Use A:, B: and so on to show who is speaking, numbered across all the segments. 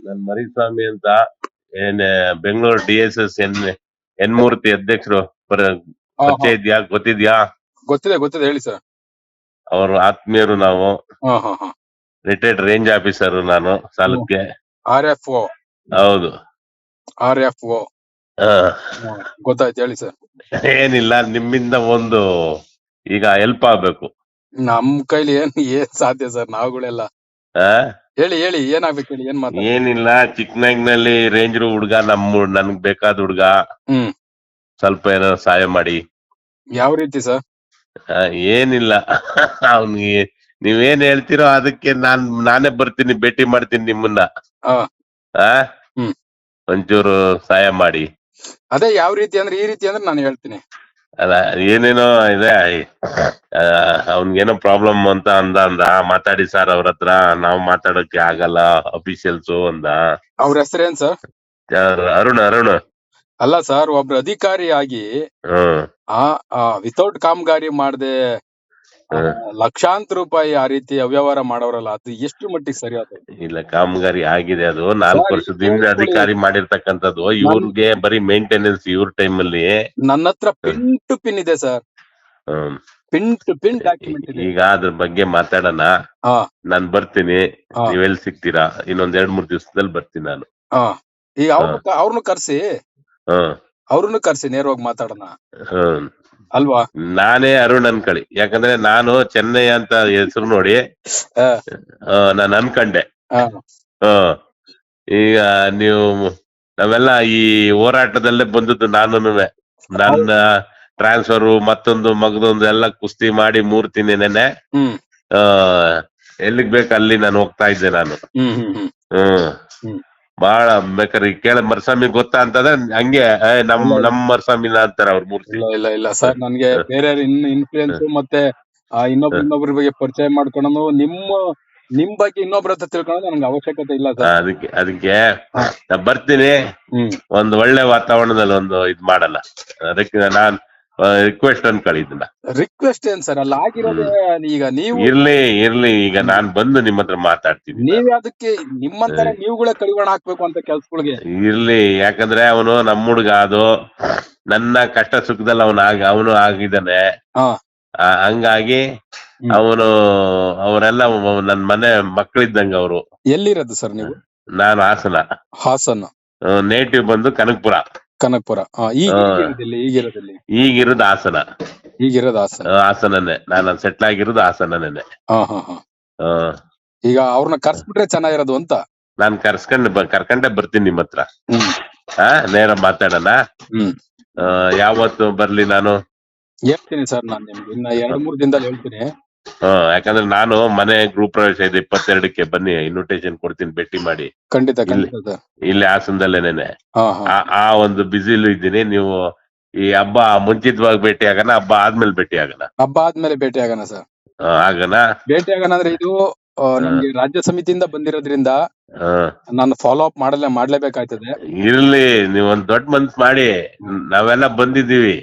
A: ನನ್ ಮರಿಸ್ವಾಮಿ ಅಂತ ಏನ್ ಬೆಂಗಳೂರು DSS ಎನ್ಮೂರ್ತಿ ಅಧ್ಯಕ್ಷರು
B: ಹಾ ಹಾ
A: ಪರಿಚಯ ಇದ್ಯಾ, ಗೊತ್ತಿದ್ಯಾ?
B: ಗೊತ್ತಿದೆ ಹೇಳಿ ಸರ್.
A: ಅವ್ರ ಆತ್ಮೀಯರು ನಾವು.
B: ಹಾ ಹಾ ಹಾ
A: ರಿಟೈರ್ಡ್ ರೇಂಜ್ ಆಫೀಸರ್ ನಾನು ಸಾಲಕ್ಕೆ.
B: RFO
A: ಹೌದು.
B: RFO
A: ಆ,
B: ಗೊತ್ತಾಯ್ತು ಹೇಳಿ ಸರ್.
A: ಏನಿಲ್ಲ, ನಿಮ್ಮಿಂದ ಒಂದು ಈಗ ಹೆಲ್ಪ್ ಆಗ್ಬೇಕು.
B: ನಮ್ ಕೈಲಿ ಏನ್ ಸಾಧ್ಯ ಸರ್, ನಾವುಗಳೆಲ್ಲ.
A: ಆ
B: ಹೇಳಿ ಏನಾಗ್ಬೇಕು ಹೇಳಿ, ಏನ್ ಮಾತಾಡ.
A: ಏನಿಲ್ಲ, ಚಿಕ್ಕನಾಗ್ನಲ್ಲಿ ರೇಂಜರ್ ಹುಡ್ಗ, ನನ್ಗ್ ಬೇಕಾದ ಹುಡ್ಗ,
B: ಹ್ಮ್
A: ಸ್ವಲ್ಪ ಏನಾದ್ರು ಸಹಾಯ ಮಾಡಿ.
B: ಯಾವ ರೀತಿ ಸರ್?
A: ಆ, ಏನಿಲ್ಲ ಅವ್ನಿಗೆ ನೀವೇನ್ ಹೇಳ್ತೀರೋ ಅದಕ್ಕೆ ನಾನೇ ಬರ್ತೀನಿ, ಭೇಟಿ ಮಾಡ್ತೀನಿ ನಿಮ್ಮನ್ನ.
B: ಹಾ
A: ಆ
B: ಹ್ಮ್
A: ಒಂಚೂರು ಸಹಾಯ ಮಾಡಿ.
B: ಅದೇ ಯಾವ ರೀತಿ ಅಂದ್ರೆ, ಈ ರೀತಿ ಅಂದ್ರೆ ನಾನು ಹೇಳ್ತೀನಿ.
A: ಅಲ್ಲ, ಏನೇನೋ ಇದೆ, ಅವ್ನ್ಗೇನೋ ಪ್ರಾಬ್ಲಮ್ ಅಂತ ಅಂದ ಮಾತಾಡಿ ಸರ್ ಅವ್ರ ಹತ್ರ, ನಾವ್ ಮಾತಾಡಕ್ಕೆ ಆಗಲ್ಲ ಅಫಿಷಿಯಲ್ಸು ಅಂದ.
B: ಅವ್ರ ಹೆಸರೇನ್ ಸರ್?
A: ಅರುಣ್.
B: ಅಲ್ಲ ಸರ್, ಒಬ್ರು ಅಧಿಕಾರಿಯಾಗಿ ವಿತೌಟ್ ಕಾಮಗಾರಿ ಮಾಡದೆ ಲಕ್ಷಾಂತರ ರೂಪಾಯಿ ಆ ರೀತಿ ಅವ್ಯವಹಾರ ಮಾಡೋರಲ್ಲ, ಅದು ಎಷ್ಟು ಮಟ್ಟಿಗೆ ಸರಿ ಆಯ್ತು?
A: ಇಲ್ಲ, ಕಾಮಗಾರಿ ಆಗಿದೆ, ಅದು 4 ವರ್ಷದಿಂದ ಅಧಿಕಾರಿ ಮಾಡಿರ್ತಕ್ಕಂಥದ್ದು. ಇವ್ರಿಗೆ ಬರೀ ಮೇಂಟೆನೆನ್ಸ್ ಇವ್ರ ಟೈಮ್ ಅಲ್ಲಿ.
B: ನನ್ನ ಹತ್ರ ಪಿನ್ ಟು ಪಿನ್ ಇದೆ sir, pin to pin document ಇದೆ.
A: ಈಗ ಅದ್ರ ಬಗ್ಗೆ ಮಾತಾಡೋಣ. ನಾನ್ ಬರ್ತೀನಿ, ನೀವೆಲ್ಲಿ ಸಿಗ್ತೀರಾ? ಇನ್ನೊಂದ್ 2-3 ದಿವಸದಲ್ಲಿ ಬರ್ತೀನಿ ನಾನು.
B: ಈಗ ಅವ್ರನ್ನು ಕರ್ಸಿ ನೇರವಾಗಿ ಮಾತಾಡೋಣ ಅಲ್ವಾ?
A: ನಾನೇ ಅರುಣ್ ಅನ್ಕಳಿ, ಯಾಕಂದ್ರೆ ನಾನು ಚೆನ್ನೈ ಅಂತ ಹೆಸರು ನೋಡಿ ನಾನು ಅನ್ಕಂಡೆ. ಈಗ ನೀವು ನಾವೆಲ್ಲ ಈ ಹೋರಾಟದಲ್ಲೇ ಬಂದದ್ದು. ನನ್ನ ಟ್ರಾನ್ಸ್ಫರ್ ಮತ್ತೊಂದು ಮಗದೊಂದು ಎಲ್ಲ ಕುಸ್ತಿ ಮಾಡಿ 3 ತಿಂಗಳೇನೆ ಎಲ್ಲಿಗ್ ಬೇಕು ಅಲ್ಲಿ ನಾನು ಹೋಗ್ತಾ ಇದ್ದೆ ನಾನು. ಬಾಳ ಬೇಕಾದ್ರೆ ಕೇಳ, ಮರಸ್ವಾಮಿ ಗೊತ್ತಾ ಅಂತಂದ್ರೆ ಹಂಗೆ ನಮ್ ಮರಸ್ವಾಮಿನ ಅಂತಾರ ಅವ್ರ ಮೂರ್ತಿ.
B: ಇಲ್ಲ ಸರ್, ನನ್ಗೆ ಬೇರೆ ಇನ್ಫ್ಲೂಯೆನ್ಸ್ ಮತ್ತೆ ಇನ್ನೊಬ್ರ ಬಗ್ಗೆ ಪರಿಚಯ ಮಾಡ್ಕೊಳ್ಳೋದು, ನಿಮ್ ಬಗ್ಗೆ ಇನ್ನೊಬ್ರ ಹತ್ರ ತಿಳ್ಕೊಳ್ಳೋದು ನನಗೆ ಅವಶ್ಯಕತೆ ಇಲ್ಲ ಸರ್.
A: ಅದಕ್ಕೆ ನಾ ಬರ್ತೀನಿ, ಒಂದ್ ಒಳ್ಳೆ ವಾತಾವರಣದಲ್ಲಿ ಒಂದು ಇದ್ ಮಾಡಲ್ಲ. ಅದಕ್ಕೆ ನಾನ್ ರಿಕ್ವೆಸ್ಟ್ ಅನ್ಕೊಳ್ಳಿ ಇದನ್ನ.
B: ರಿಕ್ವೆಸ್ಟ್ ಏನ್ ಸರ್, ಅಲ್ಲ ಆಗಿರೋದೇ. ಈಗ ನೀವು
A: ಇರ್ಲಿ ಈಗ ನಾನ್ ಬಂದು ನಿಮ್ ಹತ್ರ ಮಾತಾಡ್ತೀನಿ.
B: ನೀವೇ ಅದಕ್ಕೆ ನಿಮ್ಮಂತರ ನೀವುಗಳೇ ಕಡಿವಾಣ ಹಾಕ್ಬೇಕು ಅಂತ ಕೆಲ್ಸಗಳಿಗೆ.
A: ಇರ್ಲಿ, ಯಾಕಂದ್ರೆ ಅವನು ನಮ್ಮ ಹುಡ್ಗ, ಅದು ನನ್ನ ಕಷ್ಟ ಸುಖದಲ್ಲಿ ಅವನು ಆಗಿದ್ದಾನೆ. ಹಂಗಾಗಿ ಅವರೆಲ್ಲ ನನ್ ಮನೆ ಮಕ್ಕಳಿದ್ದಂಗ ಅವರು.
B: ಎಲ್ಲಿರೋದು ಸರ್ ನೀವು?
A: ನಾನು ಹಾಸನ. ನೇಟಿವ್ ಬಂದು ಕನಕಪುರ. ಈಗಿರೋದು ಹಾಸನನೇ. ನಾನು ಸೆಟ್ಲ್ ಆಗಿರೋದು ಹಾಸನನೇ.
B: ಈಗ ಅವ್ರನ್ನ ಕರ್ಸ್ಬಿಟ್ರೆ ಚೆನ್ನಾಗಿರೋದು ಅಂತ
A: ನಾನ್ ಕರ್ಕೊಂಡೆ ಬರ್ತೀನಿ ನಿಮ್ ಹತ್ರ. ನೇರ ಮಾತಾಡೋಣ. ಯಾವತ್ತು ಬರ್ಲಿ? ನಾನು
B: ಹೇಳ್ತೀನಿ ಸರ್, ನಾನು ನಿಮ್ಗೆ ಇನ್ನ 2-3 ದಿನದಲ್ಲಿ ಹೇಳ್ತೀನಿ.
A: ಯಾಕಂದ್ರೆ ನಾನು ಮನೆ ಗೃಹ ಪ್ರವೇಶ ಇದೆ 22ಕ್ಕೆ, ಬನ್ನಿ, ಇನ್ವಿಟೇಷನ್ ಕೊಡ್ತೀನಿ, ಭೇಟಿ ಮಾಡಿ.
B: ಖಂಡಿತ
A: ಇಲ್ಲಿ ಹಾಸನದಲ್ಲೇನೆ. ಆ ಒಂದು ಬಿಸಿಲು ಇದ್ದೀನಿ. ನೀವು ಈ ಹಬ್ಬ ಮುಂಚಿತವಾಗಿ ಭೇಟಿ ಆಗೋಣ, ಹಬ್ಬ ಆದ್ಮೇಲೆ ಭೇಟಿ ಆಗೋಣ ಸರ್.
B: ಭೇಟಿ ಆಗೋಣ ಅಂದ್ರೆ ಇದು ನಮ್ಗೆ ರಾಜ್ಯ ಸಮಿತಿಯಿಂದ ಬಂದಿರೋದ್ರಿಂದ ನಾನು ಫಾಲೋ ಅಪ್ ಮಾಡ್ಲೇಬೇಕಾಯ್ತದೆ.
A: ಇರ್ಲಿ, ನೀವೊಂದ್ ದೊಡ್ಡ ಮನ್ಸ್ ಮಾಡಿ, ನಾವೆಲ್ಲ ಬಂದಿದ್ದೀವಿ,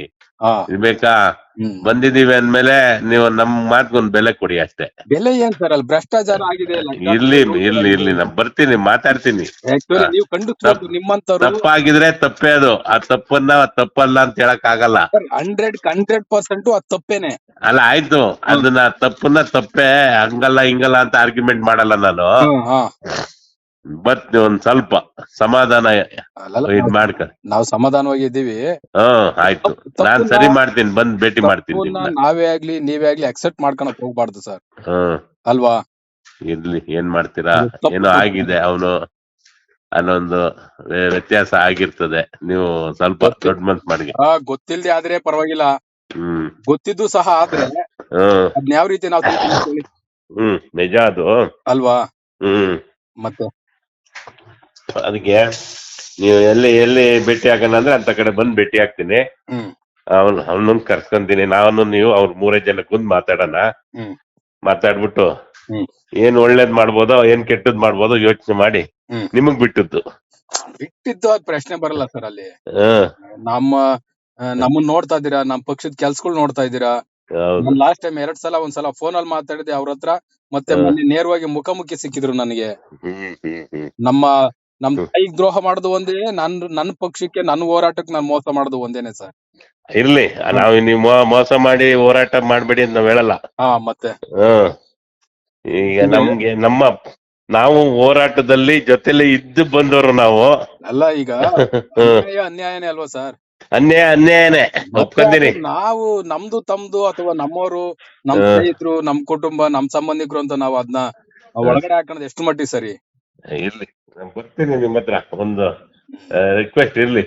A: ಬಂದಿದ್ದೀವಿ ಅಂದ್ಮೇಲೆ ನೀವು ನಮ್ ಮಾತ್ಗೊಂದ್ ಬೆಲೆ ಕೊಡಿ ಅಷ್ಟೇ.
B: ಬೆಲೆ ಏನ್ ಸರ್, ಅಲ್ಲಿ ಭ್ರಷ್ಟಾಚಾರ ಆಗಿದೆ.
A: ಇರ್ಲಿ ನಾ ಬರ್ತೀನಿ, ಮಾತಾಡ್ತೀನಿ.
B: ನೀವು ಖಂಡಿತ ನಿಮ್ಮಂತವ್ರು
A: ತಪ್ಪಾಗಿದ್ರೆ ತಪ್ಪೇ, ಅದು ಆ ತಪ್ಪಲ್ಲ ಅಂತ ಹೇಳಕ್ ಆಗಲ್ಲ.
B: 100% ಅದು ತಪ್ಪೇನೆ.
A: ಅಲ್ಲ, ಆಯ್ತು, ಅದನ್ನ ತಪ್ಪೇ, ಹಂಗಲ್ಲ ಹಿಂಗಲ್ಲ ಅಂತ ಆರ್ಗ್ಯುಮೆಂಟ್ ಮಾಡಲ್ಲ ನಾನು. ಬರ್ತೀನಿ, ಒಂದ್ ಸ್ವಲ್ಪ ಸಮಾಧಾನ ಇದ್
B: ನಾವು ಸಮಾಧಾನವಾಗಿದ್ದೀವಿ.
A: ಆಯ್ತು, ನಾನ್ ಸರಿ ಮಾಡ್ತೀನಿ, ಬಂದ್ ಭೇಟಿ ಮಾಡ್ತೀನಿ.
B: ನಾವೇ ಆಗ್ಲಿ ನೀವೇ ಆಗ್ಲಿ ಅಕ್ಸೆಪ್ಟ್ ಮಾಡ್ಕೊಳಕ್ ಹೋಗ್ಬಾರ್ದು ಸರ್, ಅಲ್ವಾ?
A: ಇರ್ಲಿ, ಏನ್ ಮಾಡ್ತೀರಾ, ಏನೋ ಆಗಿದೆ, ಅವನು ಅನ್ನೊಂದು ವ್ಯತ್ಯಾಸ ಆಗಿರ್ತದೆ. ನೀವು ಸ್ವಲ್ಪ ದೊಡ್ಡ ಮನ್ಸ್ ಮಾಡಿ.
B: ಗೊತ್ತಿಲ್ದೆ ಆದ್ರೆ ಪರವಾಗಿಲ್ಲ, ಗೊತ್ತಿದ್ದು ಸಹ ಆದ್ರೆ ಅದ್ನ ಯಾವ ರೀತಿ ನಾವು
A: ನಿಜ ಅದು,
B: ಅಲ್ವಾ? ಮತ್ತೆ
A: ಅದಕ್ಕೆ ನೀವು ಎಲ್ಲಿ ಭೇಟಿ ಆಗೋಣ ಅಂದ್ರೆ ಅಂತ ಕಡೆ ಬಂದ್ ಭೇಟಿ ಆಗ್ತೀನಿ. ಅವನನ್ನ ಕರ್ಸ್ಕೊಂತೀನಿ, ನೀವು ಅವ್ರ 3 ಜನ ಕುಂದ್ ಮಾತಾಡೋಣ. ಮಾತಾಡ್ಬಿಟ್ಟು ಏನ್ ಒಳ್ಳೇದ್ ಮಾಡ್ಬೋದೋ ಏನ್ ಕೆಟ್ಟದ್ ಮಾಡ್ಬೋದೋ ಯೋಚನೆ ಮಾಡಿ ನಿಮಗ್ ಬಿಟ್ಟಿದ್ದು
B: ಅದ್ ಪ್ರಶ್ನೆ ಬರಲ್ಲ ಸರ್. ಅಲ್ಲಿ ನಮ್ಮನ್ನ ನೋಡ್ತಾ ಇದ್ದೀರಾ, ನಮ್ ಪಕ್ಷದ ಕೆಲ್ಸಗಳು ನೋಡ್ತಾ ಇದ್ದೀರಾ. ಲಾಸ್ಟ್ ಟೈಮ್ 2 ಸಲ, ಒಂದ್ಸಲ ಫೋನ್ ಅಲ್ಲಿ ಮಾತಾಡಿದೆ ಅವ್ರ ಹತ್ರ, ಮತ್ತೆ ಮೊನ್ನೆ ನೇರವಾಗಿ ಮುಖಾಮುಖಿ ಸಿಕ್ಕಿದ್ರು ನನಗೆ. ನಮ್ಮ ನಮ್ ತಾಯಿಗ್ ದ್ರೋಹ ಮಾಡುದು ಒಂದೇ, ನನ್ ಪಕ್ಷಕ್ಕೆ ನನ್ ಹೋರಾಟಕ್ಕೆ ನಾನ್ ಮೋಸ ಮಾಡುದು ಒಂದೇನೆ ಸರ್.
A: ಇರ್ಲಿ, ನಾವ್ ನೀವು ಮೋಸ ಮಾಡಿ ಹೋರಾಟ ಮಾಡ್ಬೇಡಿ ಅಂತ ನಾವ್ ಹೇಳಲ್ಲ.
B: ಮತ್ತೆ
A: ಈಗ ನಮ್ಗೆ ನಾವು ಹೋರಾಟದಲ್ಲಿ ಜೊತೆಲಿ ಇದ್ದು ಬಂದವರು ನಾವು.
B: ಅಲ್ಲ ಈಗ ಅನ್ಯಾಯನೇ ಅಲ್ವಾ ಸರ್?
A: ಅನ್ಯಾಯನೇ ಒಪ್ಕೊಂತೀನಿ.
B: ನಾವು ನಮ್ದು ತಮ್ದು ಅಥವಾ ನಮ್ಮವರು, ನಮ್ ಸ್ನೇಹಿತರು, ನಮ್ ಕುಟುಂಬ, ನಮ್ ಸಂಬಂಧಿಕರು ಅಂತ ನಾವ್ ಅದನ್ನ ಒಳಗಡೆ ಹಾಕೋದ್ ಎಷ್ಟು ಮಟ್ಟಿಗೆ ಸರಿ?
A: ಇರ್ಲಿ, ನಾನ್ ಬರ್ತೀನಿ ನಿಮ್ಮ ಹತ್ರ, ಒಂದು ರಿಕ್ವೆಸ್ಟ್ ಇರ್ಲಿ.